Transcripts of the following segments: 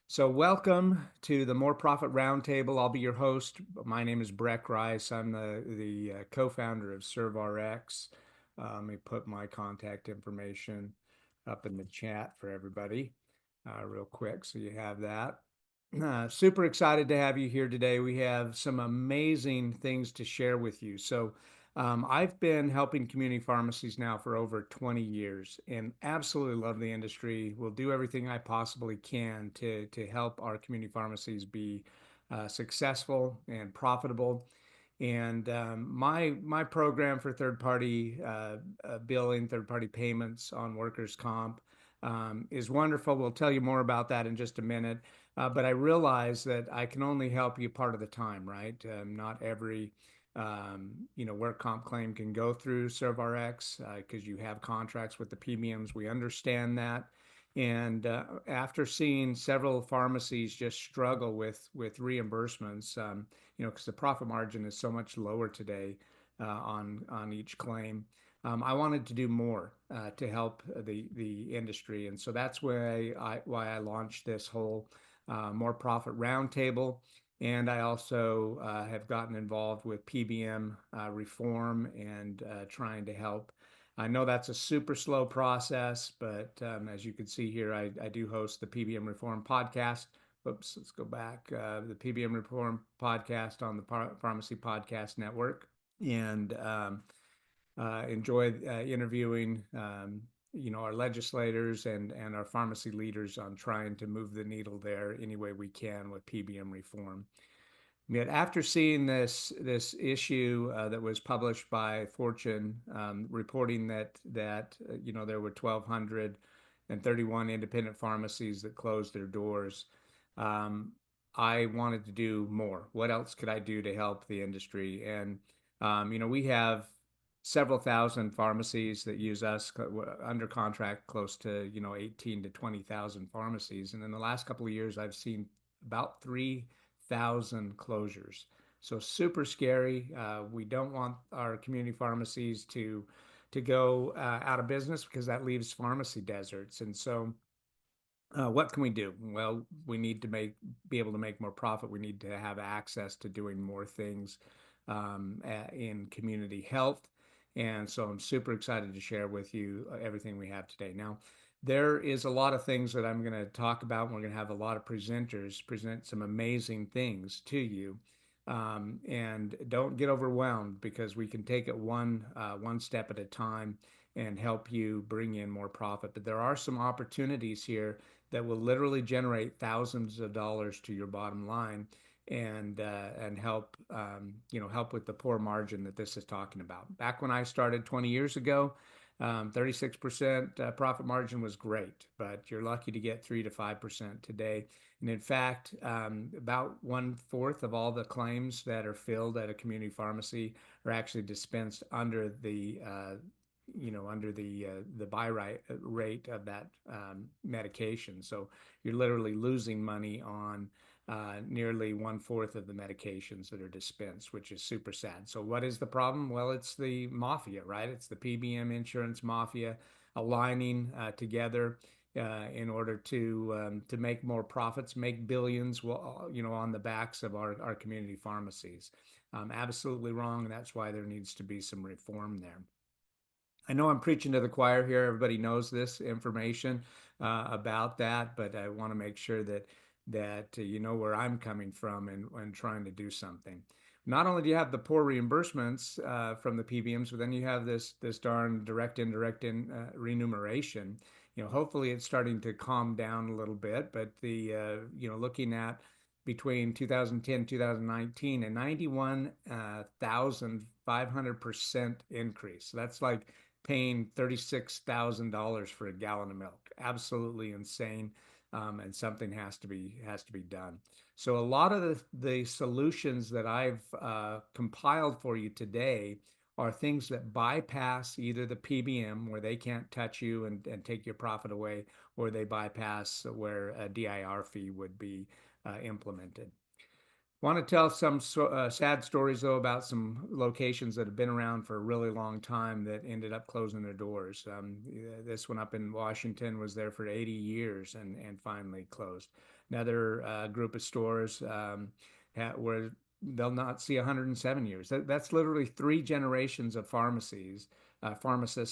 So, welcome to the More Profit Roundtable. I'll be your host. My name is Breck Rice. I'm the co-founder of ServRx. Let me put my contact information up in the chat for everybody real quick so you have that. Super excited to have you here today. We have some amazing things to share with you. I've been helping community pharmacies now for over 20 years and absolutely love the industry. Will do everything I possibly can to help our community pharmacies be successful and profitable. And my program for third party billing, third party payments on workers' comp is wonderful. We'll tell you more about that in just a minute. But I realize that I can only help you part of the time, right? Not every work comp claim can go through ServRx because you have contracts with the PBMs. We understand that. And after seeing several pharmacies just struggle with reimbursements, because the profit margin is so much lower today on each claim, I wanted to do more to help the industry, and so that's why I launched this whole More Profit Roundtable. And I also have gotten involved with PBM reform and trying to help. I know that's a super slow process, but as you can see here, I do host the PBM Reform podcast. Oops, let's go back. The PBM Reform podcast on the Pharmacy Podcast Network. And enjoy interviewing our legislators and our pharmacy leaders on trying to move the needle there any way we can with PBM reform. Yet after seeing this issue that was published by Fortune, reporting that there were 1,231 independent pharmacies that closed their doors, um, I wanted to do more. What else could I do to help the industry? And we have several thousand pharmacies that use us under contract, close to 18 to 20,000 pharmacies. And in the last couple of years, I've seen about 3,000 closures. So super scary. We don't want our community pharmacies to go out of business because that leaves pharmacy deserts. And so what can we do? Well, we need to be able to make more profit. We need to have access to doing more things in community health. And so I'm super excited to share with you everything we have today. Now, there is a lot of things that I'm going to talk about. We're going to have a lot of presenters present some amazing things to you. And don't get overwhelmed because we can take it one step at a time and help you bring in more profit. But there are some opportunities here that will literally generate thousands of dollars to your bottom line and help with the poor margin that this is talking about. Back when I started 20 years ago, 36% profit margin was great, but you're lucky to get 3 to 5% today. And in fact, about 1/4 of all the claims that are filled at a community pharmacy are actually dispensed under the buy rate of that medication. So you're literally losing money on nearly 1/4 of the medications that are dispensed, which is super sad. So what is the problem? Well, it's the mafia, right? It's the PBM insurance mafia aligning together in order to make more profits, make billions, on the backs of our community pharmacies. Absolutely wrong, and that's why there needs to be some reform there. I know I'm preaching to the choir here. Everybody knows this information about that, but I want to make sure that you know where I'm coming from and trying to do something. Not only do you have the poor reimbursements from the PBMs, but then you have this darn direct indirect remuneration. Hopefully it's starting to calm down a little bit, but the looking at between 2010 2019 a 91,500% increase. So that's like paying $36,000 for a gallon of milk. Absolutely insane, and something has to be done. So a lot of the solutions that I've compiled for you today are things that bypass either the PBM where they can't touch you and take your profit away, or they bypass where a DIR fee would be implemented. Want to tell some sad stories, though, about some locations that have been around for a really long time that ended up closing their doors. This one up in Washington was there for 80 years and finally closed. another group of stores where they'll not see 107 years. That's literally three generations of pharmacists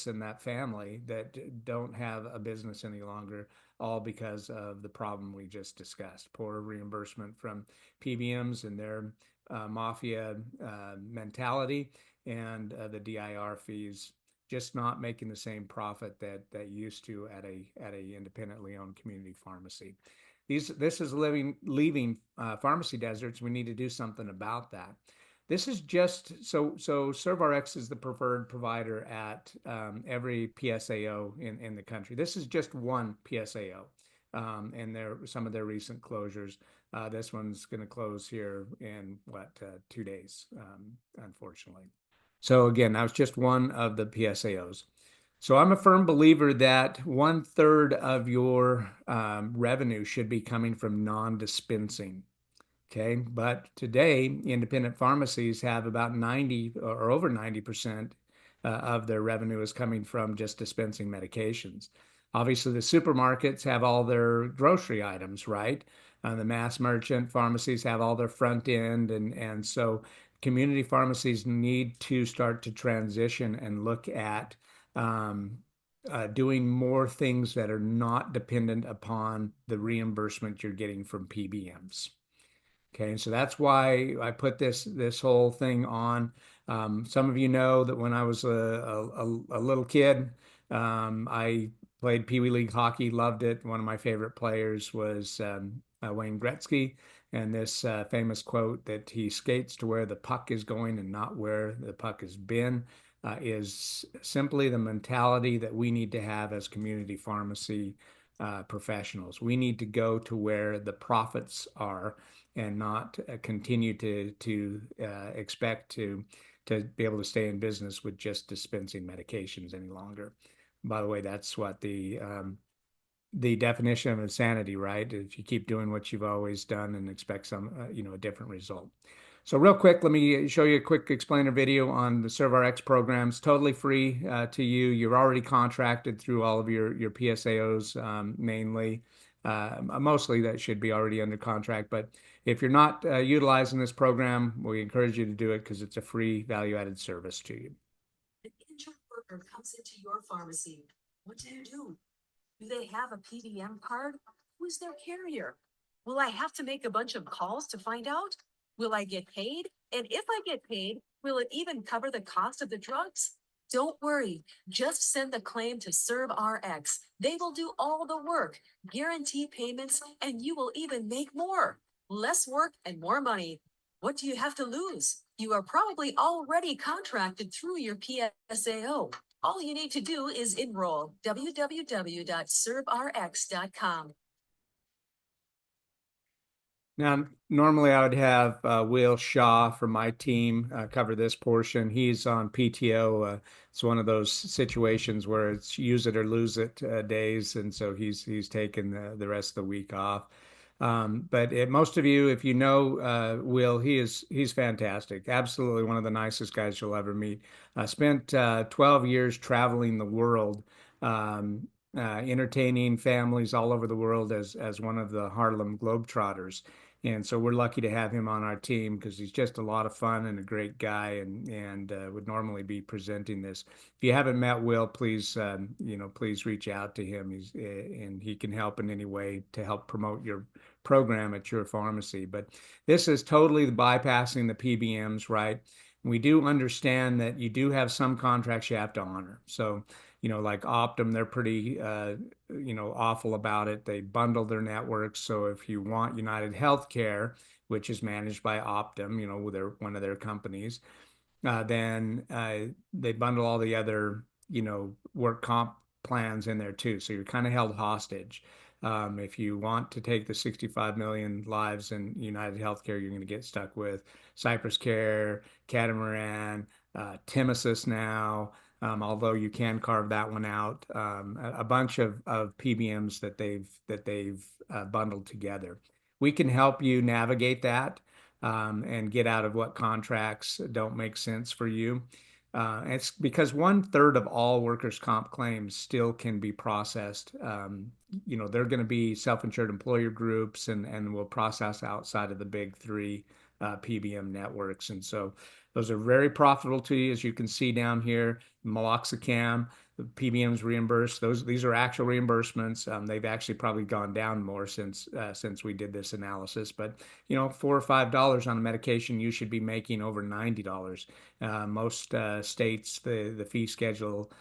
in that family that don't have a business any longer, all because of the problem we just discussed: poor reimbursement from PBMs and their mafia mentality, and the DIR fees just not making the same profit that used to at a independently owned community pharmacy. This is leaving pharmacy deserts. We need to do something about that. This is just so ServRx is the preferred provider at every PSAO in the country. This is just one PSAO, and some of their recent closures. This one's going to close here in 2 days, unfortunately. So again, that was just one of the PSAOs. So I'm a firm believer that 1/3 of your revenue should be coming from non-dispensing. Okay, but today independent pharmacies have about 90 or over 90% of their revenue is coming from just dispensing medications. Obviously, the supermarkets have all their grocery items, right? The mass merchant pharmacies have all their front end, and so community pharmacies need to start to transition and look at um, doing more things that are not dependent upon the reimbursement you're getting from PBMs. Okay, and so that's why I put this whole thing on. Some of you know that when I was a little kid, I played Pee Wee League hockey, loved it. One of my favorite players was Wayne Gretzky, and this famous quote that he skates to where the puck is going and not where the puck has been is simply the mentality that we need to have as community pharmacy professionals. We need to go to where the profits are and not continue to expect to be able to stay in business with just dispensing medications any longer. By the way, that's what the definition of insanity, right? If you keep doing what you've always done and expect a different result. So real quick, let me show you a quick explainer video on the ServRx programs, totally free to you. You're already contracted through all of your PSAOs, mainly. Mostly that should be already under contract, but if you're not utilizing this program, we encourage you to do it because it's a free value-added service to you. An injured worker comes into your pharmacy. What do? Do they have a PBM card? Who is their carrier? Will I have to make a bunch of calls to find out? Will I get paid? And if I get paid, will it even cover the cost of the drugs? Don't worry, just send the claim to ServRx. They will do all the work, guarantee payments, and you will even make more. Less work and more money. What do you have to lose? You are probably already contracted through your PSAO. All you need to do is enroll www.servrx.com. Now, normally I would have Will Shaw from my team cover this portion. He's on PTO. It's one of those situations where it's use it or lose it days, and so he's taken the rest of the week off. But most of you, if you know Will, he's fantastic. Absolutely one of the nicest guys you'll ever meet. Spent 12 years traveling the world. Entertaining families all over the world as one of the Harlem Globetrotters. And so we're lucky to have him on our team because he's just a lot of fun and a great guy, and would normally be presenting this. If you haven't met Will, please please reach out to him. And he can help in any way to help promote your program at your pharmacy. But this is totally bypassing the PBMs, right? We do understand that you do have some contracts you have to honor. So like Optum, they're pretty, awful about it. They bundle their networks. So if you want United Healthcare, which is managed by Optum, they're one of their companies, then they bundle all the other, work comp plans in there too. So you're kind of held hostage. If you want to take the 65 million lives in United Healthcare, you're going to get stuck with Cypress Care, Catamaran, Timesys now. Although you can carve that one out, a bunch of PBMs that they've bundled together. We can help you navigate that and get out of what contracts don't make sense for you. It's because 1/3 of all workers' comp claims still can be processed. They're going to be self-insured employer groups and will process outside of the big three PBM networks. And so those are very profitable to you, as you can see down here. Meloxicam, the PBMs reimbursed. These are actual reimbursements. They've actually probably gone down more since we did this analysis. But $4 or $5 on a medication, you should be making over $90. Most states, the fee schedule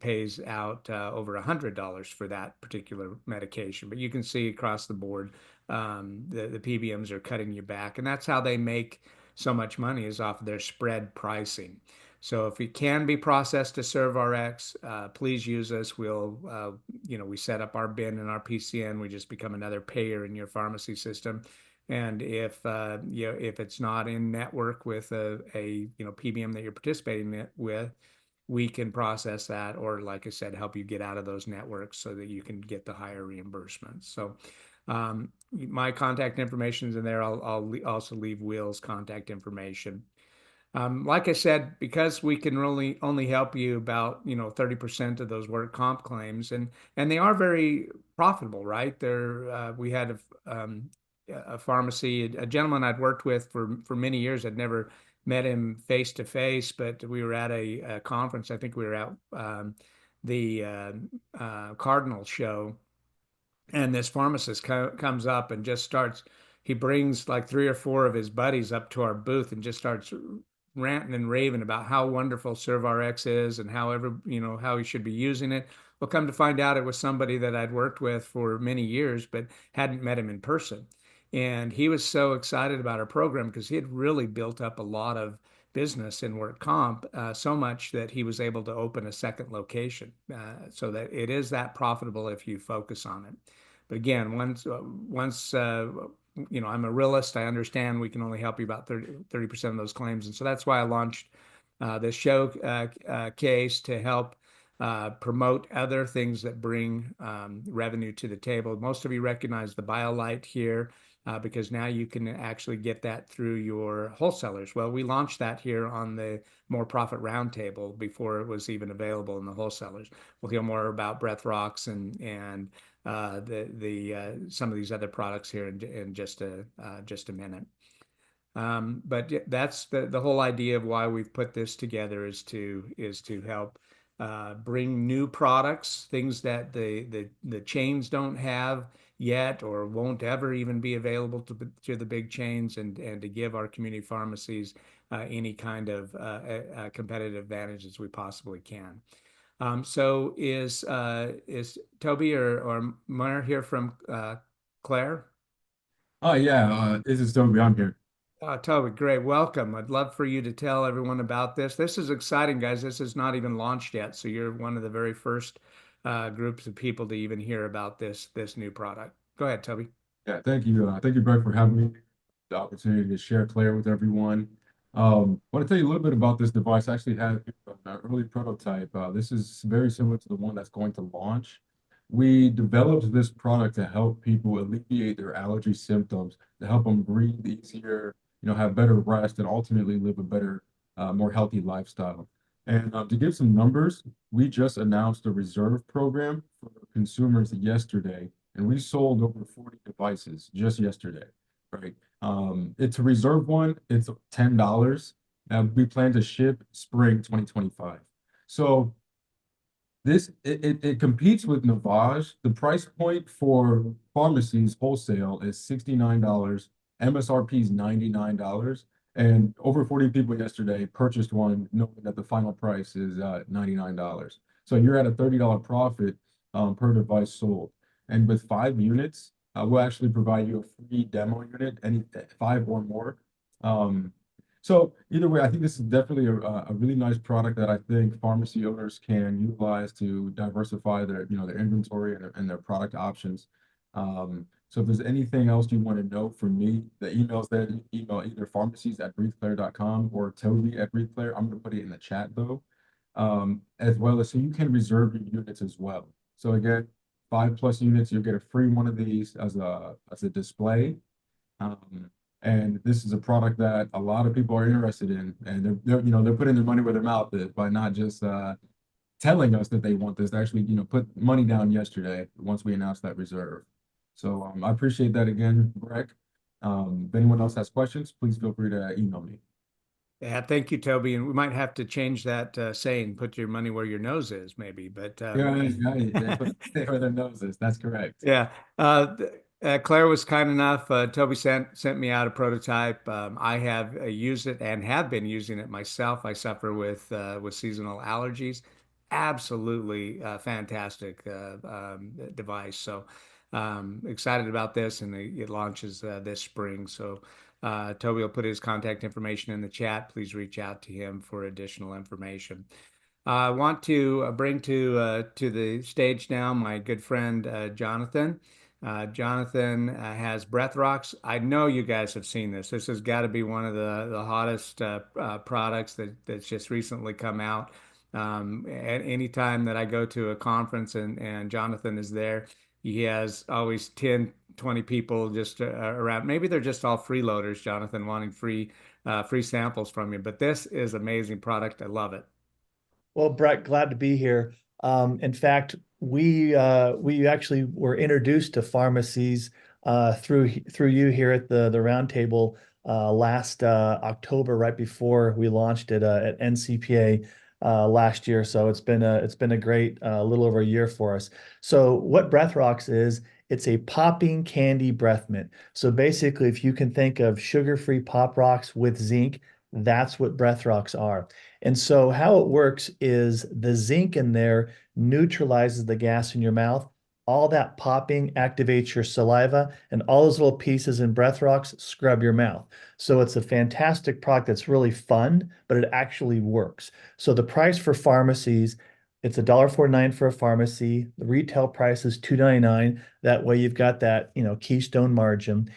pays out over $100 for that particular medication. But you can see across the board, the PBMs are cutting you back, and that's how they make so much money, is off of their spread pricing. So if it can be processed to ServRx, please use us. We set up our bin and our PCN. We just become another payer in your pharmacy system. And if it's not in network with a PBM that you're participating with, we can process that, or like I said, help you get out of those networks so that you can get the higher reimbursements. So my contact information is in there. I'll also leave Will's contact information. Like I said, because we can really only help you about 30% of those work comp claims, and they are very profitable, right? We had a pharmacy, a gentleman I'd worked with for many years. I'd never met him face to face, but we were at a conference. I think we were at the Cardinal show, and this pharmacist comes up and just starts, he brings like three or four of his buddies up to our booth and just starts ranting and raving about how wonderful ServRx is and how he should be using it. Well, come to find out, it was somebody that I'd worked with for many years, but hadn't met him in person. And he was so excited about our program because he had really built up a lot of business in work comp, so much that he was able to open a second location, so that it is that profitable if you focus on it. But again, once I'm a realist, I understand we can only help you about 30% of those claims. And so that's why I launched this show case to help promote other things that bring revenue to the table. Most of you recognize the BIOLYTE here, because now you can actually get that through your wholesalers. Well, we launched that here on the More Profit Roundtable before it was even available in the wholesalers. We'll hear more about BreathRox and some of these other products here in just a minute. But that's the whole idea of why we've put this together, is to help bring new products, things that the chains don't have yet or won't ever even be available to the big chains, and to give our community pharmacies any kind of competitive advantage as we possibly can. So is Toby or Meyer here from Clair? Oh yeah, this is Toby. I'm here. Toby, great. Welcome. I'd love for you to tell everyone about this. This is exciting, guys. This is not even launched yet, so you're one of the very first groups of people to even hear about this new product. Go ahead, Toby. Yeah, thank you. Thank you, Breck, for having me. The opportunity to share Clair with everyone. I want to tell you a little bit about this device. I actually had an early prototype. This is very similar to the one that's going to launch. We developed this product to help people alleviate their allergy symptoms, to help them breathe easier, have better rest, and ultimately live a better, more healthy lifestyle. And to give some numbers, we just announced a reserve program for consumers yesterday, and we sold over 40 devices just yesterday, right? It's a reserve one, it's $10. We plan to ship spring 2025. So it competes with Navage. The price point for pharmacies wholesale is $69. MSRP is $99. And over 40 people yesterday purchased one, knowing that the final price is $99. So you're at a $30 profit per device sold. And with 5 units, we'll actually provide you a free demo unit, any 5 or more. So either way, I think this is definitely a really nice product that I think pharmacy owners can utilize to diversify their inventory and their product options. So if there's anything else you want to know from me, the email's there. You can email either pharmacies@breatheclair.com or Toby@breatheclair. I'm going to put it in the chat though, as well as so you can reserve your units as well. So again, 5+ units, you'll get a free one of these as a display. And this is a product that a lot of people are interested in, and they're putting their money where their mouth is by not just telling us that they want this. They actually, put money down yesterday once we announced that reserve. So I appreciate that again, Breck. If anyone else has questions, please feel free to email me. Yeah, thank you, Toby. And we might have to change that saying, put your money where your nose is, maybe. But Yeah, they put where their nose is. That's correct. yeah, Claire was kind enough. Toby sent me out a prototype. I have used it and have been using it myself. I suffer with seasonal allergies. Absolutely fantastic device. So excited about this, and it launches this spring. So Toby will put his contact information in the chat. Please reach out to him for additional information. I want to bring to the stage now my good friend Jonathan. Jonathan has BreathRox. I know you guys have seen this. This has got to be one of the hottest products that's just recently come out. At any time that I go to a conference and Jonathan is there, he has always 10, 20 people just around. Maybe they're just all freeloaders, Jonathan, wanting free samples from you. But this is amazing product. I love it. Well, Breck, glad to be here. In fact, we actually were introduced to pharmacies through you here at the roundtable last October, right before we launched it at NCPA last year. So it's been a great little over a year for us. So what BreathRox is, it's a popping candy breath mint. So basically, if you can think of sugar-free pop rocks with zinc, that's what BreathRox are. And so how it works is the zinc in there neutralizes the gas in your mouth. All that popping activates your saliva, and all those little pieces in BreathRox scrub your mouth. So it's a fantastic product that's really fun, but it actually works. So the price for pharmacies, it's $1.49 for a pharmacy. The retail price is $2.99. That way you've got that, keystone margin.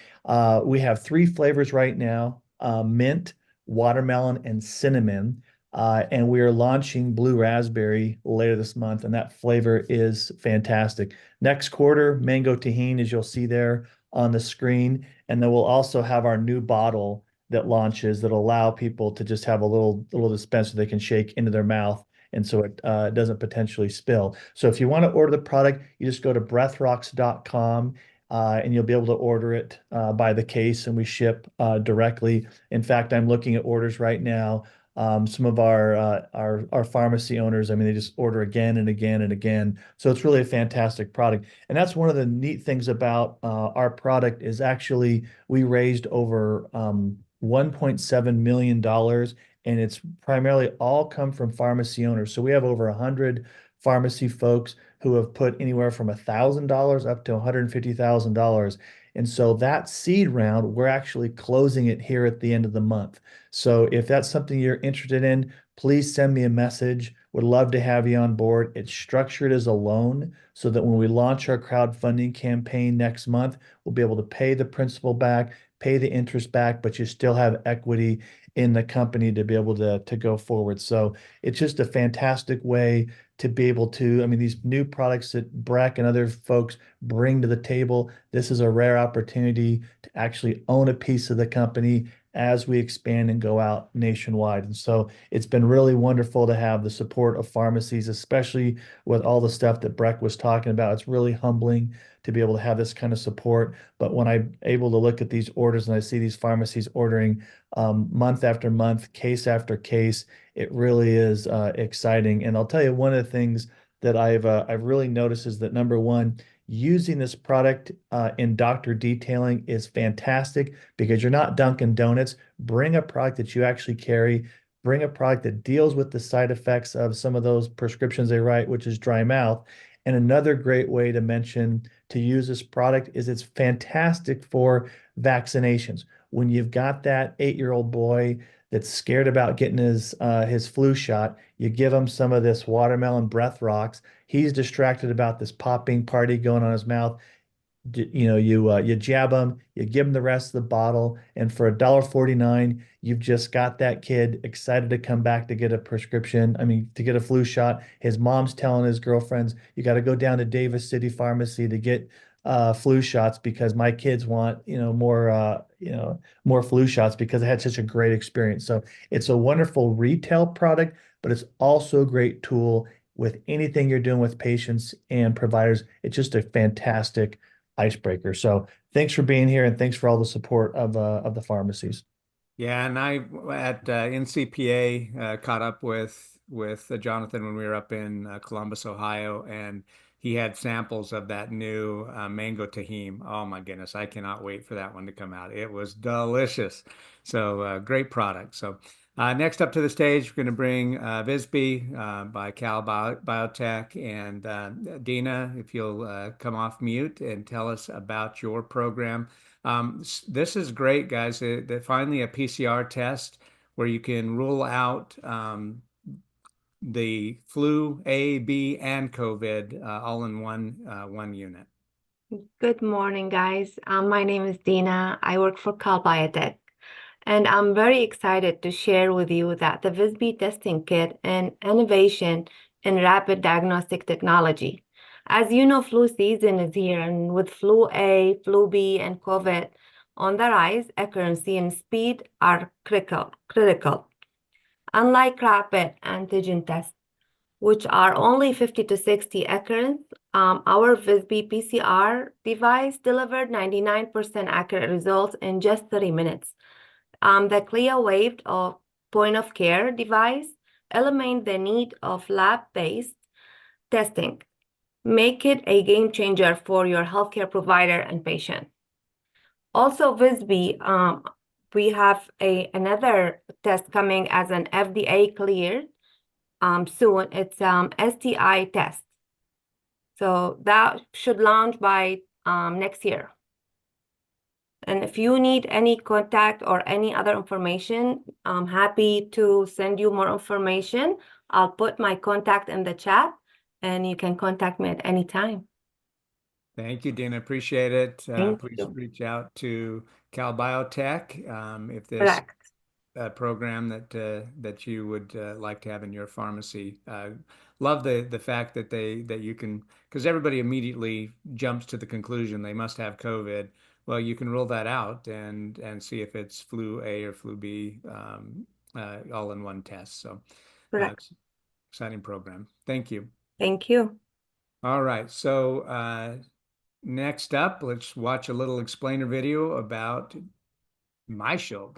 We have 3 flavors right now, mint, watermelon, and cinnamon. And we are launching blue raspberry later this month, and that flavor is fantastic. Next quarter, mango tahini, as you'll see there on the screen. And then we'll also have our new bottle that launches that'll allow people to just have a little dispenser they can shake into their mouth, and so it doesn't potentially spill. So if you want to order the product, you just go to breathrox.com. And you'll be able to order it by the case, and we ship directly. In fact, I'm looking at orders right now. Some of our pharmacy owners, I mean, they just order again and again and again. So it's really a fantastic product. And that's one of the neat things about our product is actually we raised over $1.7 million, and it's primarily all come from pharmacy owners. So we have over 100 pharmacy folks who have put anywhere from $1,000 up to $150,000. And so that seed round, we're actually closing it here at the end of the month. So if that's something you're interested in, please send me a message. Would love to have you on board. It's structured as a loan so that when we launch our crowdfunding campaign next month, we'll be able to pay the principal back, pay the interest back, but you still have equity in the company to be able to go forward. So it's just a fantastic way to be able to, I mean, these new products that Breck and other folks bring to the table, this is a rare opportunity to actually own a piece of the company as we expand and go out nationwide. And so it's been really wonderful to have the support of pharmacies, especially with all the stuff that Breck was talking about. It's really humbling to be able to have this kind of support. But when I'm able to look at these orders and I see these pharmacies ordering month after month, case after case, it really is exciting. And I'll tell you, one of the things that I've really noticed is that number one, using this product in doctor detailing is fantastic because you're not Dunkin' Donuts. Bring a product that you actually carry. Bring a product that deals with the side effects of some of those prescriptions they write, which is dry mouth. And another great way to mention to use this product is it's fantastic for vaccinations. When you've got that 8-year-old boy that's scared about getting his flu shot, you give him some of this watermelon breath rocks. He's distracted about this popping party going on his mouth. You jab him, you give him the rest of the bottle, and for $1.49, you've just got that kid excited to come back to get a prescription. I mean, to get a flu shot. His mom's telling his girlfriends, you got to go down to Davis City Pharmacy to get flu shots because my kids want, more flu shots because I had such a great experience. So it's a wonderful retail product, but it's also a great tool with anything you're doing with patients and providers. It's just a fantastic icebreaker. So thanks for being here and thanks for all the support of the pharmacies. Yeah, and I at NCPA caught up with Jonathan when we were up in Columbus, Ohio, and he had samples of that new mango tahini. Oh my goodness, I cannot wait for that one to come out. It was delicious. So great product. So next up to the stage, we're going to bring Visby by Calbiotech, and Dina, if you'll come off mute and tell us about your program. This is great, guys. That finally a PCR test where you can rule out the flu A, B, and COVID all in one unit. Good morning, guys. My name is Dina. I work for Calbiotech, and I'm very excited to share with you that the Visby testing kit and innovation in rapid diagnostic technology. As you know, flu season is here, and with flu A, flu B, and COVID on the rise, accuracy and speed are critical. Unlike rapid antigen tests, which are only 50 to 60 accurate, our Visby PCR device delivered 99% accurate results in just 30 minutes. The Clair waived of point of care device eliminate the need of lab-based testing, make it a game changer for your healthcare provider and patient. Also, Visby, we have another test coming as an FDA cleared soon. It's STI test. So that should launch by next year. And if you need any contact or any other information, I'm happy to send you more information. I'll put my contact in the chat and you can contact me at any time. Thank you, Dina. Appreciate it. Thank Please you. reach out to Calbiotech if this Correct. program that you would like to have in your pharmacy. Love the fact that you can, because everybody immediately jumps to the conclusion they must have COVID. Well, you can rule that out and see if it's flu A or flu B all in one test. So Correct. exciting program. Thank you. Thank you. All right. So next up, let's watch a little explainer video about myshield.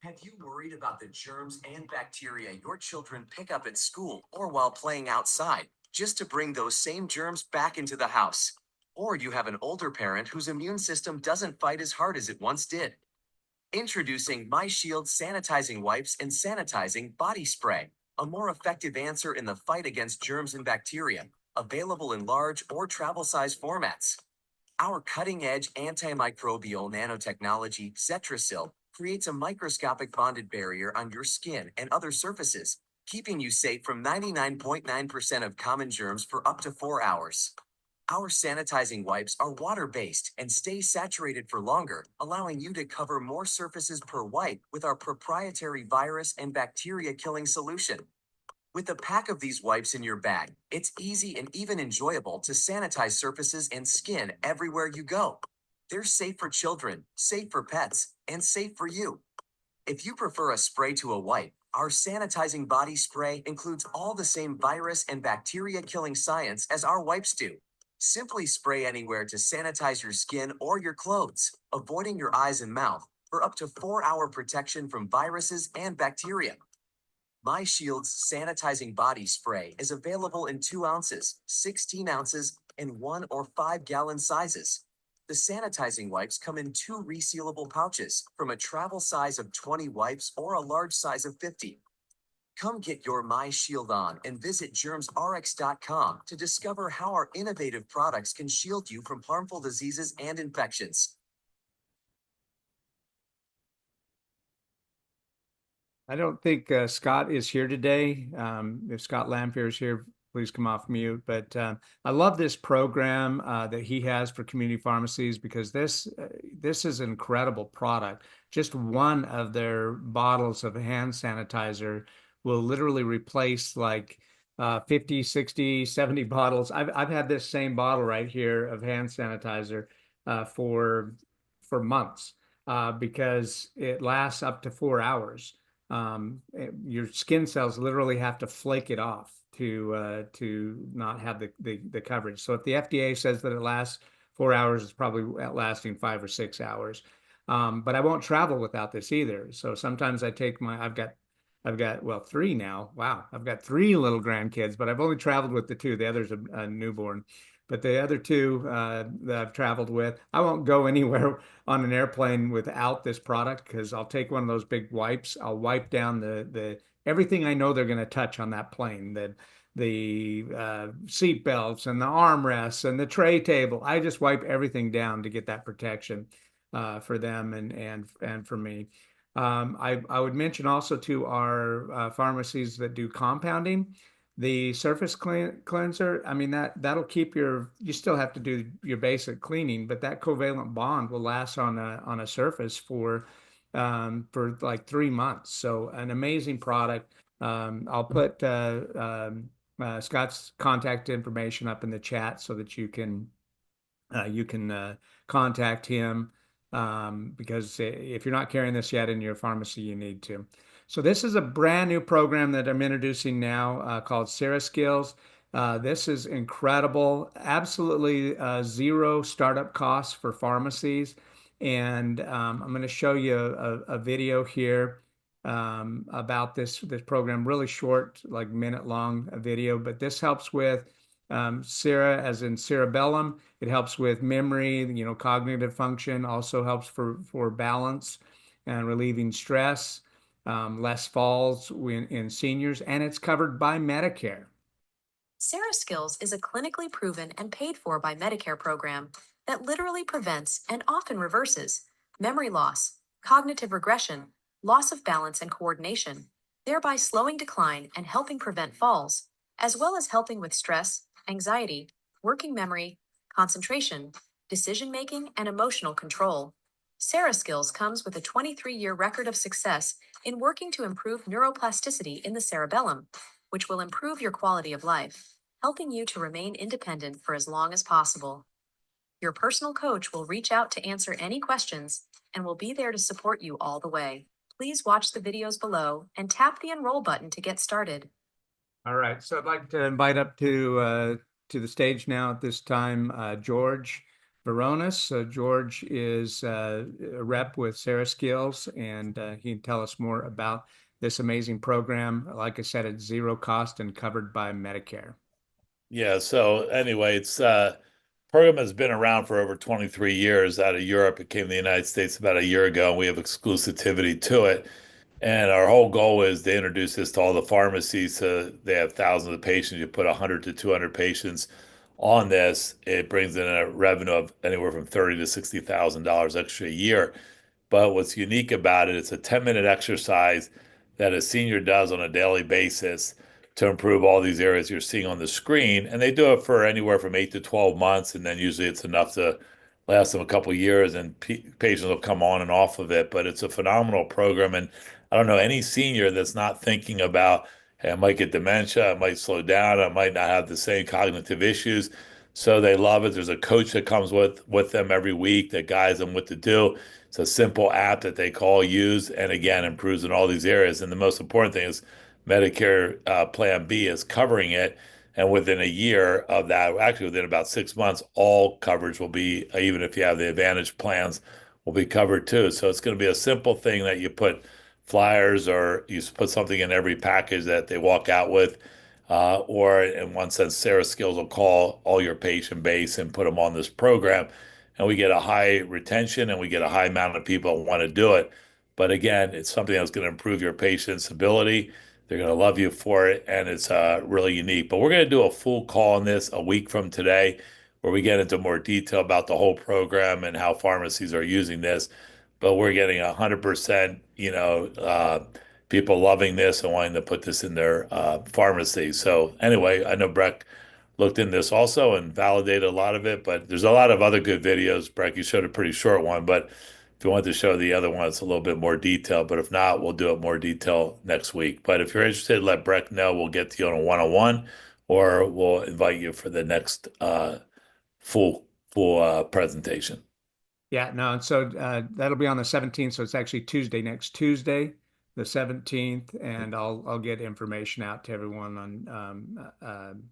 Have you worried about the germs and bacteria your children pick up at school or while playing outside, just to bring those same germs back into the house? Or you have an older parent whose immune system doesn't fight as hard as it once did? Introducing myshield sanitizing wipes and sanitizing body spray, a more effective answer in the fight against germs and bacteria, available in large or travel size formats. Our cutting-edge antimicrobial nanotechnology, Zetrasil, creates a microscopic bonded barrier on your skin and other surfaces, keeping you safe from 99.9% of common germs for up to 4 hours. Our sanitizing wipes are water-based and stay saturated for longer, allowing you to cover more surfaces per wipe with our proprietary virus and bacteria-killing solution. With a pack of these wipes in your bag, it's easy and even enjoyable to sanitize surfaces and skin everywhere you go. They're safe for children, safe for pets, and safe for you. If you prefer a spray to a wipe, our sanitizing body spray includes all the same virus and bacteria-killing science as our wipes do. Simply spray anywhere to sanitize your skin or your clothes, avoiding your eyes and mouth, for up to 4-hour protection from viruses and bacteria. MyShield's sanitizing body spray is available in 2 ounces, 16 ounces, and 1 or 5 gallon sizes. The sanitizing wipes come in 2 resealable pouches, from a travel size of 20 wipes or a large size of 50. Come get your MyShield on and visit GermsRx.com to discover how our innovative products can shield you from harmful diseases and infections. I don't think Scott is here today. If Scott Lamphere is here, please come off mute. But I love this program that he has for community pharmacies because this is an incredible product. Just one of their bottles of hand sanitizer will literally replace like 50, 60, 70 bottles. I've had this same bottle right here of hand sanitizer for months because it lasts up to 4 hours. Your skin cells literally have to flake it off to not have the coverage. So if the FDA says that it lasts 4 hours, it's probably lasting 5 or 6 hours. But I won't travel without this either. So sometimes I take I've got well, three now. Wow, I've got three little grandkids, but I've only traveled with the two. The other's a newborn. But the other two that I've traveled with, I won't go anywhere on an airplane without this product because I'll take one of those big wipes. I'll wipe down the everything I know they're going to touch on that plane, the seat belts and the armrests and the tray table. I just wipe everything down to get that protection for them and for me. I would mention also to our pharmacies that do compounding, the surface cleanser. I mean that'll keep you still have to do your basic cleaning, but that covalent bond will last on a surface for like 3 months. So an amazing product. I'll put Scott's contact information up in the chat so that you can contact him because if you're not carrying this yet in your pharmacy, you need to. So this is a brand new program that I'm introducing now called CereSkills. This is incredible, absolutely zero startup costs for pharmacies. And I'm going to show you a video here about this program, really short, like minute long video, but this helps with Cera, as in cerebellum. It helps with memory, cognitive function, also helps for balance and relieving stress, less falls in seniors, and it's covered by Medicare. CereSkills is a clinically proven and paid for by Medicare program that literally prevents and often reverses memory loss, cognitive regression, loss of balance and coordination, thereby slowing decline and helping prevent falls, as well as helping with stress, anxiety, working memory, concentration, decision-making, and emotional control. CereSkills comes with a 23-year record of success in working to improve neuroplasticity in the cerebellum, which will improve your quality of life, helping you to remain independent for as long as possible. Your personal coach will reach out to answer any questions and will be there to support you all the way. Please watch the videos below and tap the enroll button to get started. All right, so I'd like to invite up to the stage now at this time George Veronis. George is a rep with CereSkills, and he can tell us more about this amazing program. Like I said, it's zero cost and covered by Medicare. Yeah, so anyway, it's program has been around for over 23 years out of Europe. It came to the United States about a year ago, and we have exclusivity to it. And our whole goal is to introduce this to all the pharmacies. So they have thousands of patients. You put 100 to 200 patients on this. It brings in a revenue of anywhere from $30,000 to $60,000 extra a year. But what's unique about it, it's a 10-minute exercise that a senior does on a daily basis to improve all these areas you're seeing on the screen. And they do it for anywhere from 8 to 12 months. And then usually it's enough to last them a couple of years and patients will come on and off of it. But it's a phenomenal program. And I don't know any senior that's not thinking about, hey, I might get dementia, I might slow down, I might not have the same cognitive issues. So they love it. There's a coach that comes with them every week that guides them what to do. It's a simple app that they call, use, and again, improves in all these areas. And the most important thing is Medicare Plan B is covering it. And within a year of that, actually within about 6 months, all coverage will be, even if you have the Advantage plans, will be covered too. So it's going to be a simple thing that you put flyers or you put something in every package that they walk out with. Or in one sense, CereSkills will call all your patient base and put them on this program. And we get a high retention and we get a high amount of people who want to do it. But again, it's something that's going to improve your patient's ability. They're going to love you for it, and it's really unique. But we're going to do a full call on this a week from today, where we get into more detail about the whole program and how pharmacies are using this. But we're getting 100%, people loving this and wanting to put this in their pharmacy. So anyway, I know Breck looked in this also and validated a lot of it, but there's a lot of other good videos. Breck, you showed a pretty short one, but if you want to show the other one, it's a little bit more detail, but if not, we'll do it more detail next week. But if you're interested, let Breck know. We'll get to you on a one-on-one, or we'll invite you for the next full presentation. Yeah, no, and so that'll be on the 17th, so it's actually Tuesday, next Tuesday, the 17th, and I'll get information out to everyone on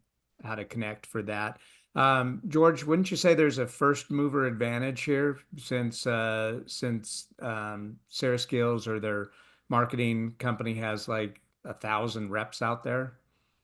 how to connect for that. George, wouldn't you say there's a first mover advantage here since CereSkills or their marketing company has like 1,000 reps out there?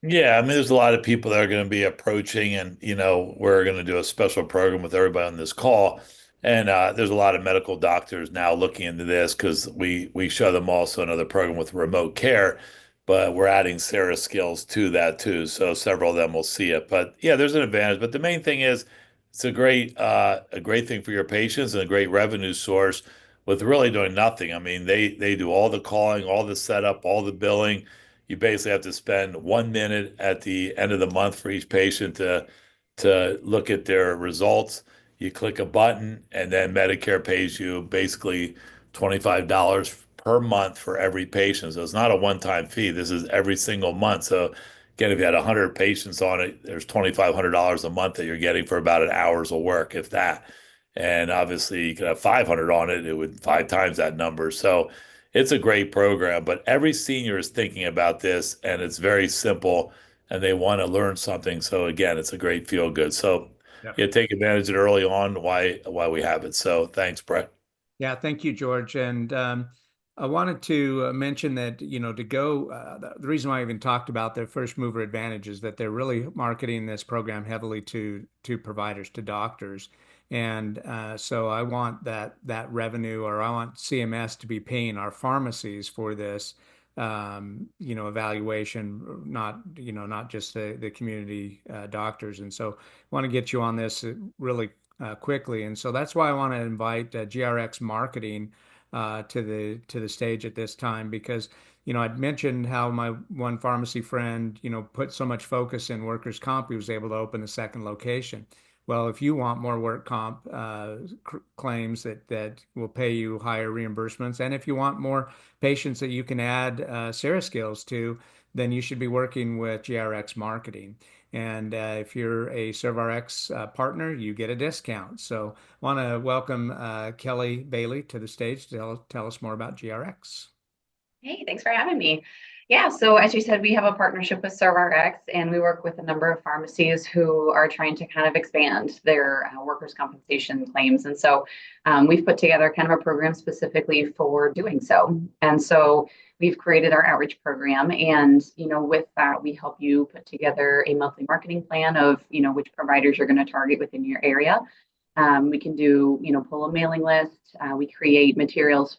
Yeah, I mean, there's a lot of people that are going to be approaching, and we're going to do a special program with everybody on this call. And there's a lot of medical doctors now looking into this because we show them also another program with remote care, but we're adding ServRx to that too. So several of them will see it. But yeah, there's an advantage. But the main thing is it's a great thing for your patients and a great revenue source with really doing nothing. I mean, they do all the calling, all the setup, all the billing. You basically have to spend 1 minute at the end of the month for each patient to look at their results. You click a button, and then Medicare pays you basically $25 per month for every patient. So it's not a one-time fee. This is every single month. So again, if you had 100 patients on it, there's $2,500 a month that you're getting for about an hour's of work, if that. And obviously, you could have 500 on it, it would 5 times that number. So it's a great program, but every senior is thinking about this, and it's very simple, and they want to learn something. So again, it's a great feel good. So Yep. yeah, take advantage of it early on. Why we have it. So thanks, Brett. Yeah, thank you, George. And I wanted to mention that, to go, the reason why I even talked about the first mover advantage is that they're really marketing this program heavily to providers, to doctors. And so I want that revenue, or I want CMS to be paying our pharmacies for this, evaluation, not just the community doctors. And so I want to get you on this really quickly. And so that's why I want to invite GRX Marketing to the stage at this time, because I'd mentioned how my one pharmacy friend put so much focus in workers' comp, he was able to open the second location. Well, if you want more work comp claims that will pay you higher reimbursements, and if you want more patients that you can add CereSkills to, then you should be working with GRX Marketing. And if you're a ServRx partner, you get a discount. So want to welcome Kelly Bailey to the stage to tell us more about GRX. Hey, thanks for having me. Yeah, so as you said, we have a partnership with ServRx, and we work with a number of pharmacies who are trying to kind of expand their workers' compensation claims. And so we've put together kind of a program specifically for doing so. And so we've created our outreach program. And, with that, we help you put together a monthly marketing plan of, which providers you're going to target within your area. We can do, pull a mailing list. We create materials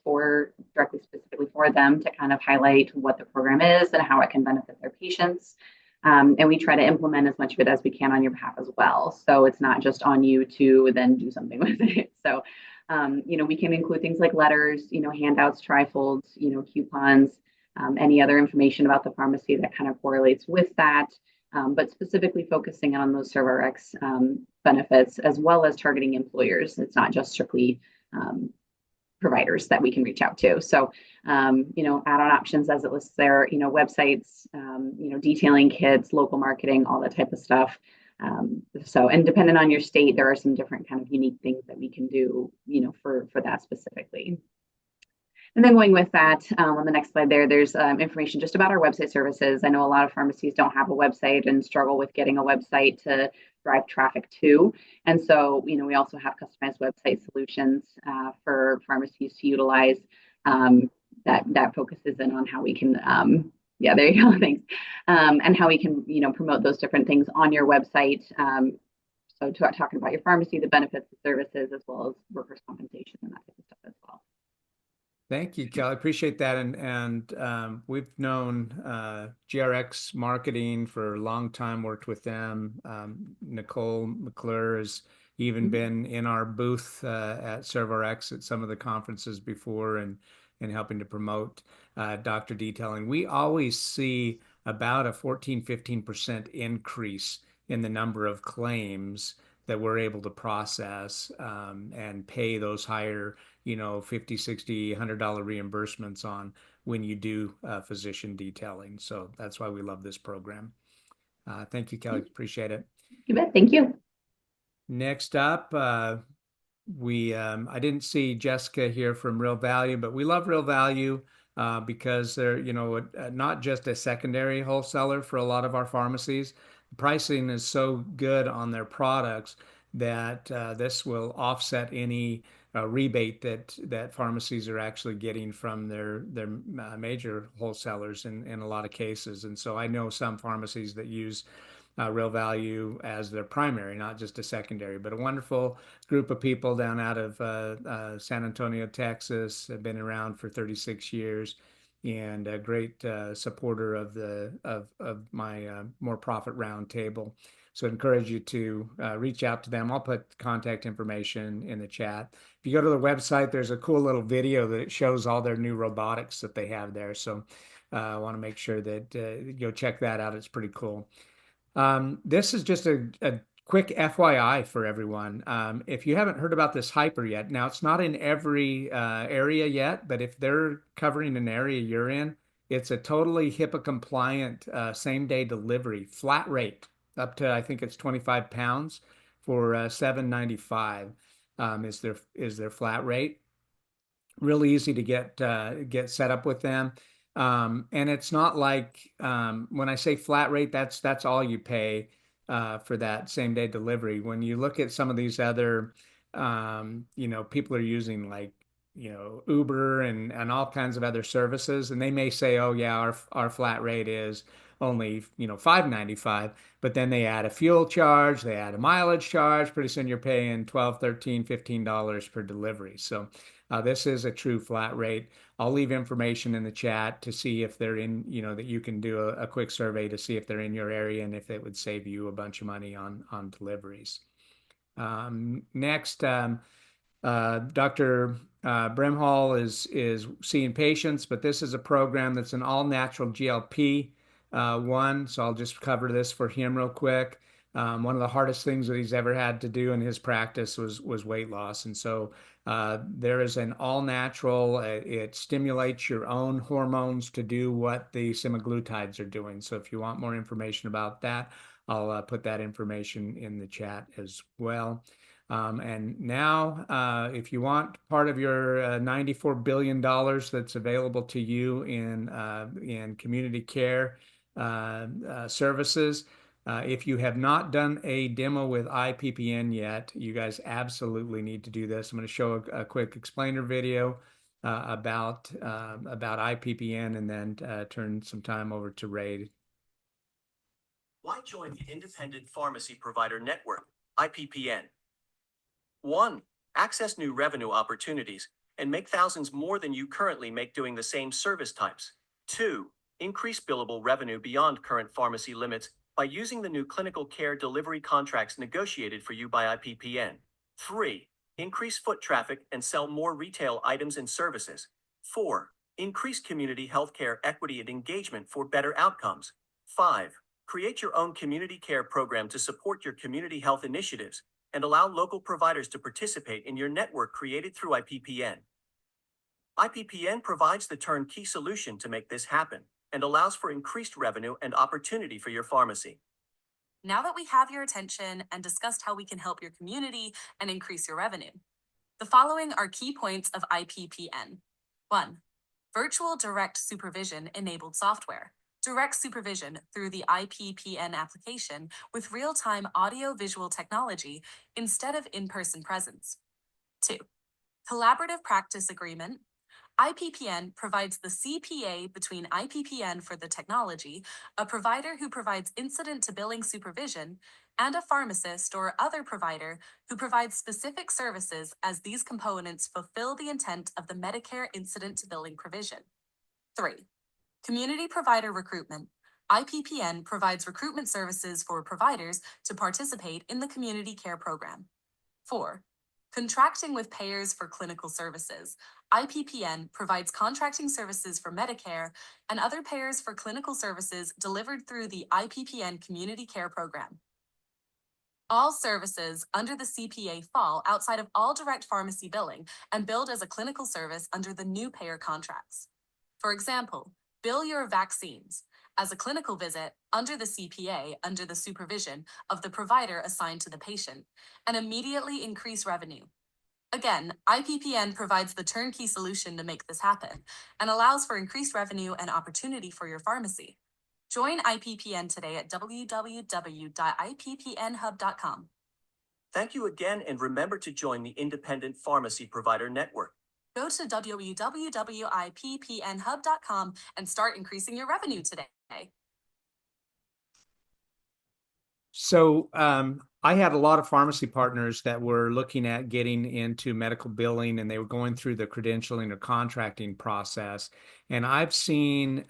directly specifically for them to kind of highlight what the program is and how it can benefit their patients. And we try to implement as much of it as we can on your behalf as well. So it's not just on you to then do something with it. So, we can include things like letters, handouts, trifolds, coupons, any other information about the pharmacy that kind of correlates with that. But specifically focusing on those ServRx benefits, as well as targeting employers. It's not just strictly providers that we can reach out to. So, add-on options as it lists there, websites, detailing kits, local marketing, all that type of stuff. And depending on your state, there are some different kind of unique things that we can do, for that specifically. And then going with that, on the next slide there's information just about our website services. I know a lot of pharmacies don't have a website and struggle with getting a website to drive traffic to. And so, we also have customized website solutions for pharmacies to utilize that focuses in on how we can, yeah, there you go, thanks. And how we can, promote those different things on your website. So talking about your pharmacy, the benefits, the services, as well as workers' compensation and that type of stuff as well. Thank you, Kelly. Appreciate that. And we've known GRX Marketing for a long time, worked with them. Nicole McClure has even been in our booth at ServRx at some of the conferences before and helping to promote doctor detailing. We always see about a 14-15% increase in the number of claims that we're able to process and pay those higher, you know, $50, $60, $100 reimbursements on when you do physician detailing. So that's why we love this program. Thank you, Kelly. Appreciate it. You bet. Thank you. Next up, I didn't see Jessica here from Real Value, but we love Real Value because they're, you know, not just a secondary wholesaler for a lot of our pharmacies. The pricing is so good on their products that this will offset any rebate that pharmacies are actually getting from their major wholesalers in a lot of cases. And so I know some pharmacies that use Real Value as their primary, not just a secondary, but a wonderful group of people down out of San Antonio, Texas, have been around for 36 years and a great supporter of my More Profit Roundtable. So I encourage you to reach out to them. I'll put contact information in the chat. If you go to the website, there's a cool little video that shows all their new robotics that they have there. So I want to make sure that go check that out. It's pretty cool. This is just a quick FYI for everyone. If you haven't heard about this Hypr yet, now it's not in every area yet, but if they're covering an area you're in, it's a totally HIPAA compliant same-day delivery, flat rate, up to I think it's 25 pounds for $7.95 is their flat rate. Really easy to get set up with them. And it's not like when I say flat rate, that's all you pay for that same day delivery. When you look at some of these other, you know, people are using like, you know, Uber and all kinds of other services, and they may say, oh yeah, our flat rate is only, you know, $5.95, but then they add a fuel charge, they add a mileage charge. Pretty soon you're paying $12, $13, $15 per delivery. So this is a true flat rate. I'll leave information in the chat to see if they're in, you know, that you can do a quick survey to see if they're in your area and if it would save you a bunch of money on deliveries. Next, Dr. Brimhall is seeing patients, but this is a program that's an all-natural GLP one. So I'll just cover this for him real quick. One of the hardest things that he's ever had to do in his practice was weight loss. And so there is an all-natural, it stimulates your own hormones to do what the semaglutides are doing. So if you want more information about that, I'll put that information in the chat as well. And now, if you want part of your $94 billion that's available to you in community care services, if you have not done a demo with IPPN yet, you guys absolutely need to do this. I'm going to show a quick explainer video about IPPN and then turn some time over to Ray. Why join the Independent Pharmacy Provider Network, IPPN? 1. Access new revenue opportunities and make thousands more than you currently make doing the same service types. 2. Increase billable revenue beyond current pharmacy limits by using the new clinical care delivery contracts negotiated for you by IPPN. 3. Increase foot traffic and sell more retail items and services. 4. Increase community healthcare equity and engagement for better outcomes. 5. Create your own community care program to support your community health initiatives and allow local providers to participate in your network created through IPPN. IPPN provides the turnkey solution to make this happen and allows for increased revenue and opportunity for your pharmacy. Now that we have your attention and discussed how we can help your community and increase your revenue, the following are key points of IPPN. 1. Virtual direct supervision enabled software. Direct supervision through the IPPN application with real-time audio-visual technology instead of in-person presence. 2. Collaborative practice agreement. IPPN provides the CPA between IPPN for the technology, a provider who provides incident-to-billing supervision, and a pharmacist or other provider who provides specific services as these components fulfill the intent of the Medicare incident-to-billing provision. 3. Community provider recruitment. IPPN provides recruitment services for providers to participate in the community care program. 4. Contracting with payers for clinical services. IPPN provides contracting services for Medicare and other payers for clinical services delivered through the IPPN community care program. All services under the CPA fall outside of all direct pharmacy billing and billed as a clinical service under the new payer contracts. For example, bill your vaccines as a clinical visit under the CPA under the supervision of the provider assigned to the patient and immediately increase revenue. Again, IPPN provides the turnkey solution to make this happen and allows for increased revenue and opportunity for your pharmacy. Join IPPN today at www.ippnhub.com. Thank you again, and remember to join the Independent Pharmacy Provider Network. Go to www.ippnhub.com and start increasing your revenue today. So I had a lot of pharmacy partners that were looking at getting into medical billing, and they were going through the credentialing or contracting process. And I've seen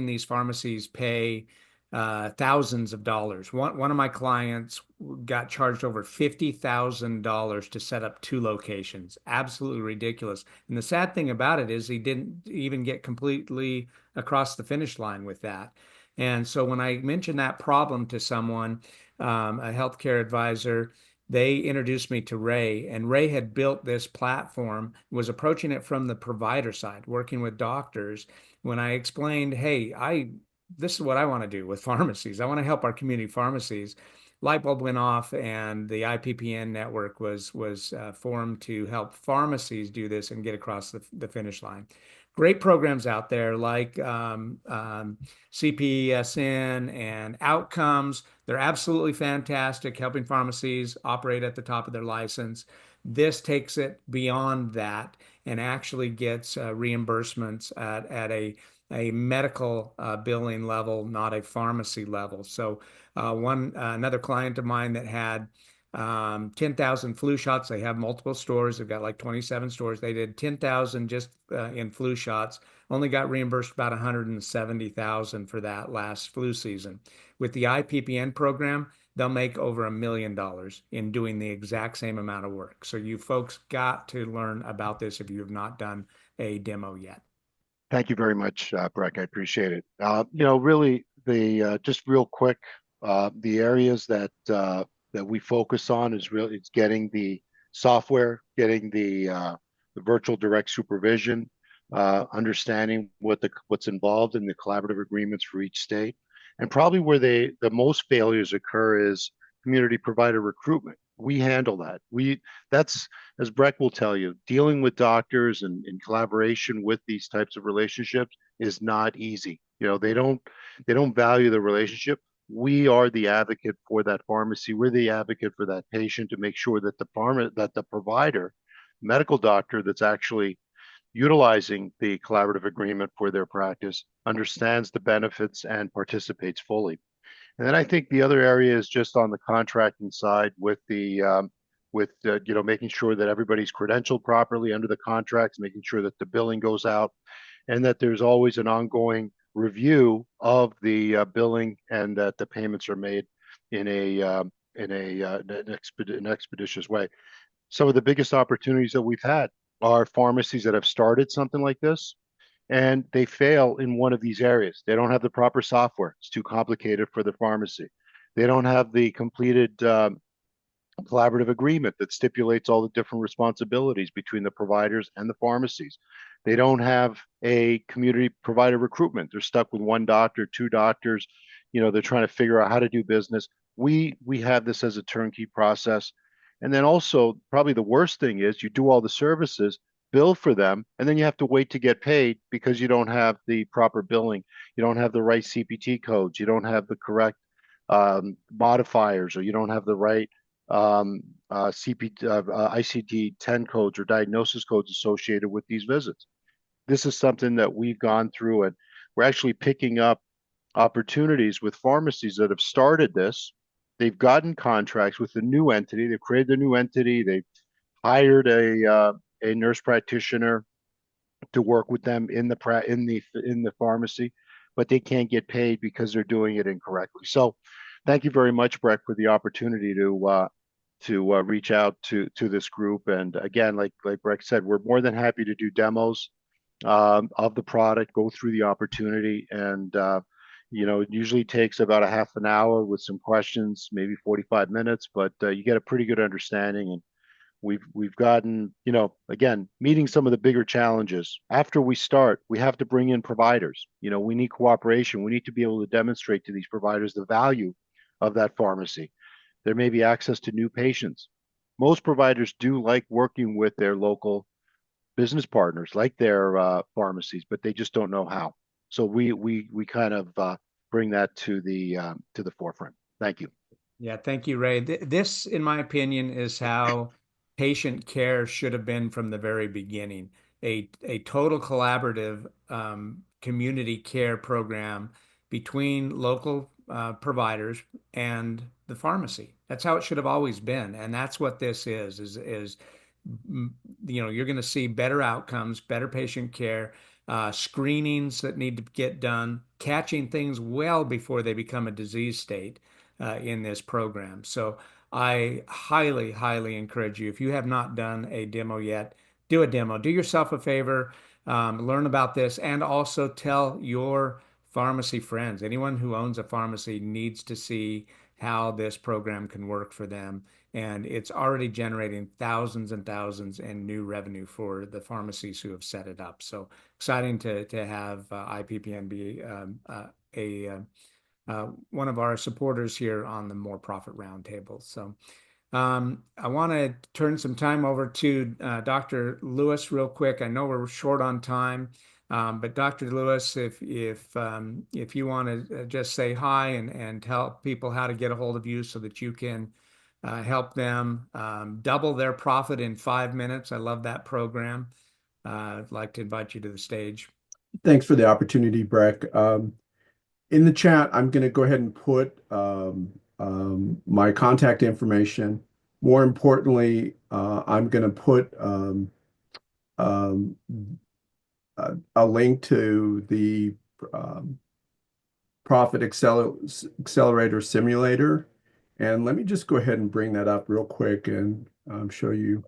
these pharmacies pay thousands of dollars. One of my clients got charged over $50,000 to set up 2 locations. Absolutely ridiculous. And the sad thing about it is he didn't even get completely across the finish line with that. And so when I mentioned that problem to someone, a healthcare advisor, they introduced me to Ray, and Ray had built this platform, was approaching it from the provider side, working with doctors. When I explained, hey, this is what I want to do with pharmacies. I want to help our community pharmacies. Light bulb went off, and the IPPN network was formed to help pharmacies do this and get across the finish line. Great programs out there like CPSN and Outcomes. They're absolutely fantastic, helping pharmacies operate at the top of their license. This takes it beyond that and actually gets reimbursements at a medical billing level, not a pharmacy level. So another client of mine that had 10,000 flu shots. They have multiple stores. They've got like 27 stores. They did 10,000 just in flu shots. Only got reimbursed about 170,000 for that last flu season. With the IPPN program, they'll make over $1 million in doing the exact same amount of work. So you folks got to learn about this if you have not done a demo yet. Thank you very much, Breck. I appreciate it. Really, just real quick, the areas that we focus on is really it's getting the software, getting the virtual direct supervision, understanding what's involved in the collaborative agreements for each state, and probably where the most failures occur is community provider recruitment. We handle that. That's, as Breck will tell you, dealing with doctors and in collaboration with these types of relationships is not easy. They don't value the relationship. We are the advocate for that pharmacy. We're the advocate for that patient to make sure that the provider, medical doctor that's actually utilizing the collaborative agreement for their practice understands the benefits and participates fully. And then I think the other area is just on the contracting side with making sure that everybody's credentialed properly under the contracts, making sure that the billing goes out, and that there's always an ongoing review of the billing and that the payments are made in an expeditious way. Some of the biggest opportunities that we've had are pharmacies that have started something like this, and they fail in one of these areas. They don't have the proper software. It's too complicated for the pharmacy. They don't have the completed collaborative agreement that stipulates all the different responsibilities between the providers and the pharmacies. They don't have a community provider recruitment. They're stuck with 1 doctor, 2 doctors. They're trying to figure out how to do business. We have this as a turnkey process. And then also, probably the worst thing is you do all the services, bill for them, and then you have to wait to get paid because you don't have the proper billing. You don't have the right CPT codes. You don't have the correct modifiers, or you don't have the right ICD-10 codes or diagnosis codes associated with these visits. This is something that we've gone through, and we're actually picking up opportunities with pharmacies that have started this. They've gotten contracts with a new entity. They've created a new entity. They've hired a nurse practitioner to work with them in the pharmacy, but they can't get paid because they're doing it incorrectly. So, thank you very much, Breck, for the opportunity to reach out to this group. And again, like Breck said, we're more than happy to do demos of the product, go through the opportunity, and It usually takes about a half an hour with some questions, maybe 45 minutes, but you get a pretty good understanding. And we've gotten, again, meeting some of the bigger challenges. After we start, we have to bring in providers. We need cooperation. We need to be able to demonstrate to these providers the value of that pharmacy. There may be access to new patients. Most providers do like working with their local business partners, like their pharmacies, but they just don't know how. So we kind of bring that to the forefront. Thank you. Yeah, thank you, Ray. This, in my opinion, is how patient care should have been from the very beginning. A total collaborative community care program between local providers and the pharmacy. That's how it should have always been, and that's what this is you're going to see better outcomes, better patient care, screenings that need to get done, catching things well before they become a disease state in this program. So I highly, highly encourage you, if you have not done a demo yet, do a demo. Do yourself a favor, learn about this, and also tell your pharmacy friends. Anyone who owns a pharmacy needs to see how this program can work for them. And it's already generating thousands and thousands in new revenue for the pharmacies who have set it up. So exciting to have IPPN be one of our supporters here on the More Profit Roundtable. So I want to turn some time over to Dr. Lewis real quick. I know we're short on time, but Dr. Lewis, if you want to just say hi and tell people how to get a hold of you so that you can help them double their profit in 5 minutes. I love that program. I'd like to invite you to the stage. Thanks for the opportunity, Breck. In the chat, I'm going to go ahead and put my contact information. More importantly, I'm going to put a link to the Profit Accelerator Simulator. And let me just go ahead and bring that up real quick and show you.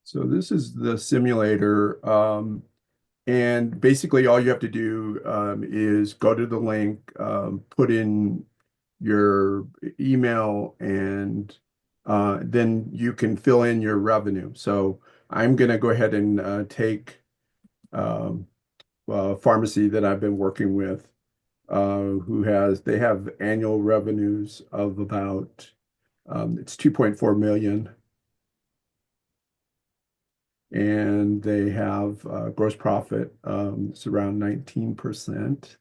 So this is the simulator. And basically all you have to do is go to the link, put in your email, and then you can fill in your revenue. So I'm going to go ahead and take a pharmacy that I've been working with they have annual revenues of about, it's 2.4 million. And they have gross profit, it's around 19%.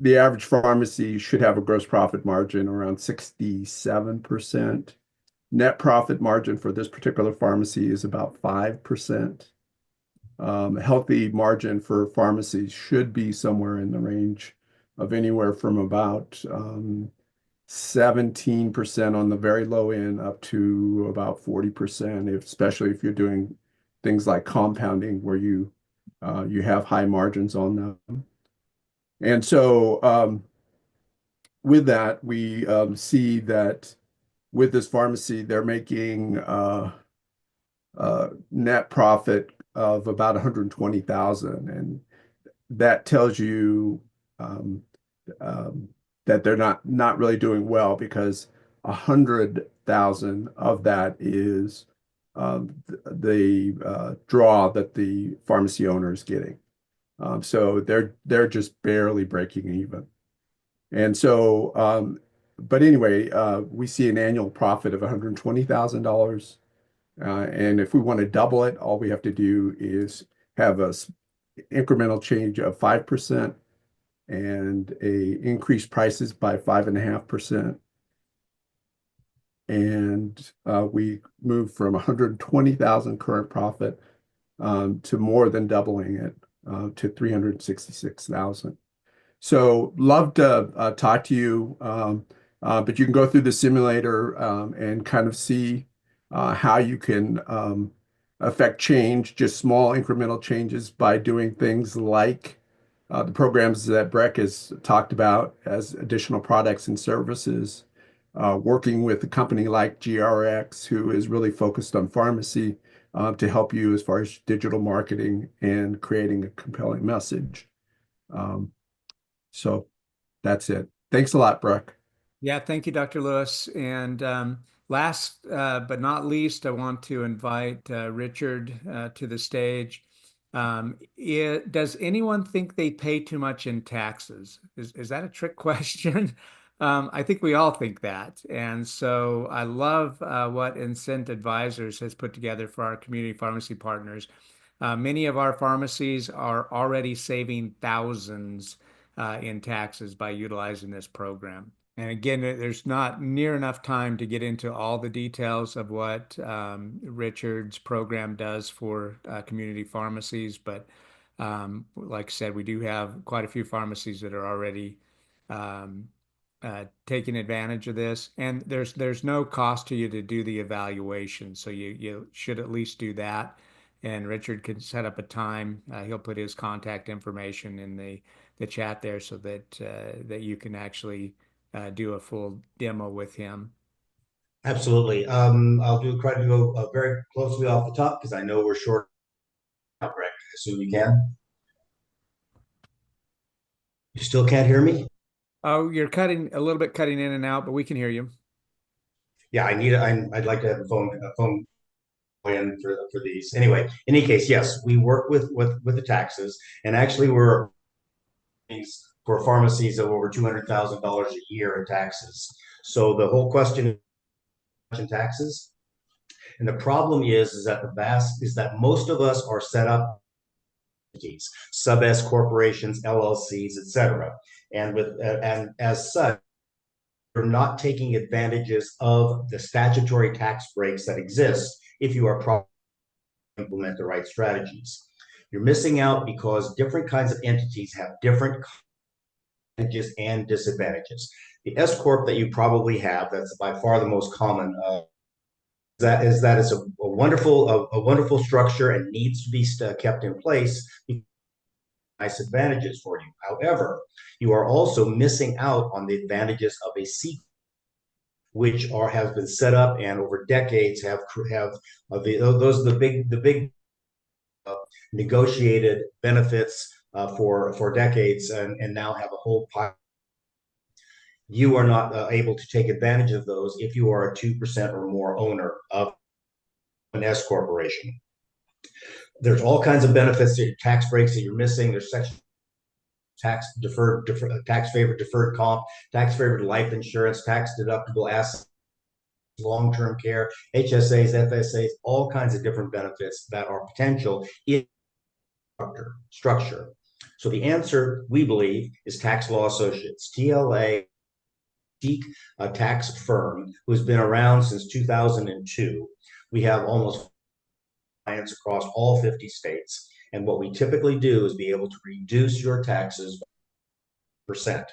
The average pharmacy should have a gross profit margin around 67%. Net profit margin for this particular pharmacy is about 5%. A healthy margin for pharmacies should be somewhere in the range of anywhere from about 17% on the very low end up to about 40%, especially if you're doing things like compounding where you have high margins on them. And so with that, we see that with this pharmacy, they're making net profit of about 120,000, and that tells you that they're not really doing well, because 100,000 of that is the draw that the pharmacy owner is getting. So they're just barely breaking even. And so, but anyway, we see an annual profit of $120,000. And if we want to double it, all we have to do is have a incremental change of 5% and increase prices by 5.5%. And we move from 120,000 current profit to more than doubling it to 366,000. So love to talk to you, but you can go through the simulator and kind of see how you can affect change, just small incremental changes by doing things like the programs that Breck has talked about as additional products and services, working with a company like GRX, who is really focused on pharmacy, to help you as far as digital marketing and creating a compelling message. So that's it. Thanks a lot, Breck. Yeah, thank you, Dr. Lewis. And last but not least, I want to invite Richard to the stage. Does anyone think they pay too much in taxes? Is that a trick question? I think we all think that. And so I love what Incent Advisors has put together for our community pharmacy partners. Many of our pharmacies are already saving thousands in taxes by utilizing this program. And again, there's not near enough time to get into all the details of what Richard's program does for community pharmacies. But like I said, we do have quite a few pharmacies that are already um, taking advantage of this. And there's no cost to you to do the evaluation. So you should at least do that. And Richard can set up a time. He'll put his contact information in the chat there so that that you can actually do a full demo with him. Absolutely. I'll try to go very closely off the top because I know we're short. Breck, I assume you can. You still can't hear me? Oh, you're cutting a little bit, cutting in and out, but we can hear you. Yeah, I'd like to have a phone plan for these. Anyway, in any case, yes, we work with the taxes, and actually we're for pharmacies of over $200,000 a year in taxes. So the whole question in taxes, and the problem is that most of us are set up sub S corporations, LLCs, etc. And as such, you're not taking advantages of the statutory tax breaks that exist if you are properly implement the right strategies. You're missing out because different kinds of entities have different advantages and disadvantages. The S corp that you probably have, that's by far the most common. That is a wonderful structure and needs to be kept in place. Nice advantages for you. However, you are also missing out on the advantages of a C, which have been set up and over decades those are the big negotiated benefits for decades and now have a whole pile. You are not able to take advantage of those if you are a 2% or more owner of an S corporation. There's all kinds of benefits to tax breaks that you're missing. There's section tax tax favored deferred comp, tax favored life insurance, tax deductible assets, long-term care, HSAs, FSAs, all kinds of different benefits that are potential in structure. So the answer, we believe, is Tax Law Associates, TLA, a tax firm who's been around since 2002. We have almost clients across all 50 states. And what we typically do is be able to reduce your taxes by %.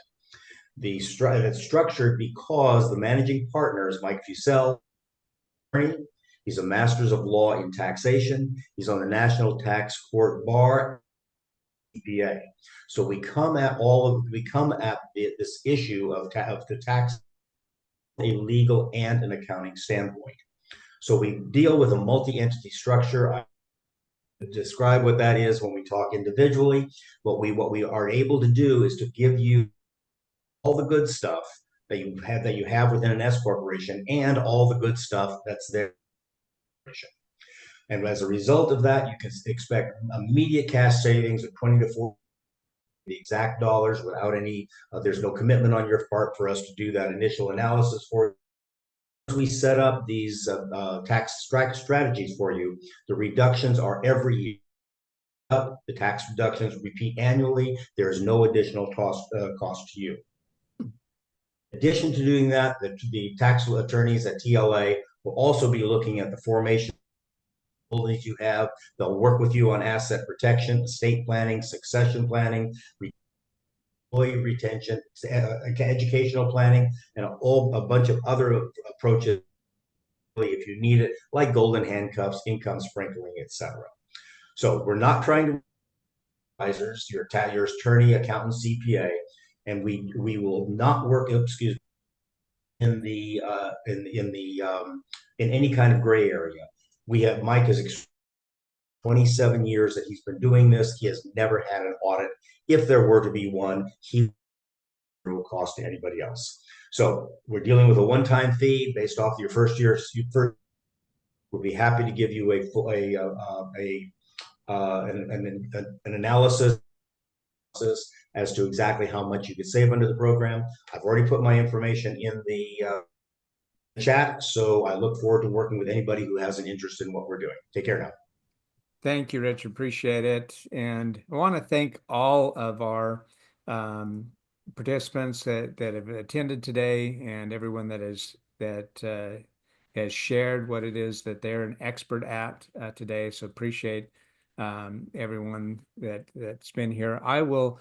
It's structured because the managing partner is Mike Fussell. He's a master's of law in taxation. He's on the National Tax Court Bar, CPA. So we come at this issue of the tax, a legal and an accounting standpoint. So we deal with a multi-entity structure. I describe what that is when we talk individually. What we are able to do is to give you all the good stuff that you have within an S corporation and all the good stuff that's there. And as a result of that, you can expect immediate cash savings of 20 to 40, the exact dollars without any, there's no commitment on your part for us to do that initial analysis for you. As we set up these tax strategies for you, the reductions are every year. The tax reductions repeat annually. There is no additional cost to you. In addition to doing that, the tax attorneys at TLA will also be looking at the formation holdings you have. They'll work with you on asset protection, estate planning, succession planning, employee retention, educational planning, and a bunch of other approaches if you need it, like golden handcuffs, income sprinkling, etc. So we're not trying to advisors, your attorney, accountant, CPA, and we will not work, excuse me, in any kind of gray area. Mike is 27 years that he's been doing this. He has never had an audit. If there were to be one, he will cost to anybody else. So we're dealing with a one-time fee based off your first year. We'll be happy to give you an analysis as to exactly how much you could save under the program. I've already put my information in the chat, so I look forward to working with anybody who has an interest in what we're doing. Take care now. Thank you, Rich. Appreciate it. And I want to thank all of our participants that have attended today, and everyone that has shared what it is that they're an expert at today. So appreciate everyone that's been here. I will.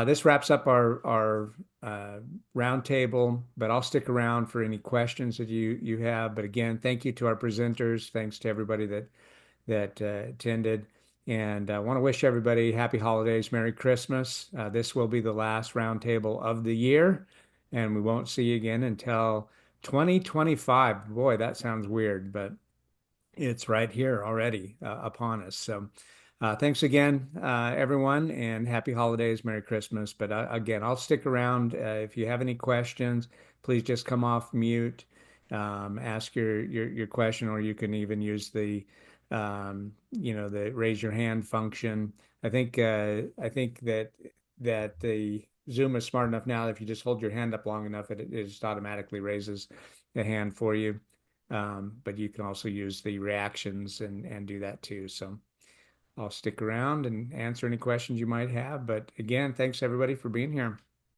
This wraps up our roundtable, but I'll stick around for any questions that you have. But again, thank you to our presenters. Thanks to everybody that attended. And I want to wish everybody happy holidays, Merry Christmas. This will be the last roundtable of the year, and we won't see you again until 2025. Boy, that sounds weird, but it's right here already upon us. So thanks again, everyone, and happy holidays, Merry Christmas. But again, I'll stick around. If you have any questions, please just come off mute, ask your question, or you can even use the the raise your hand function. I think that the Zoom is smart enough now that if you just hold your hand up long enough, it just automatically raises the hand for you. But you can also use the reactions and do that too. So I'll stick around and answer any questions you might have. But again, thanks everybody for being here.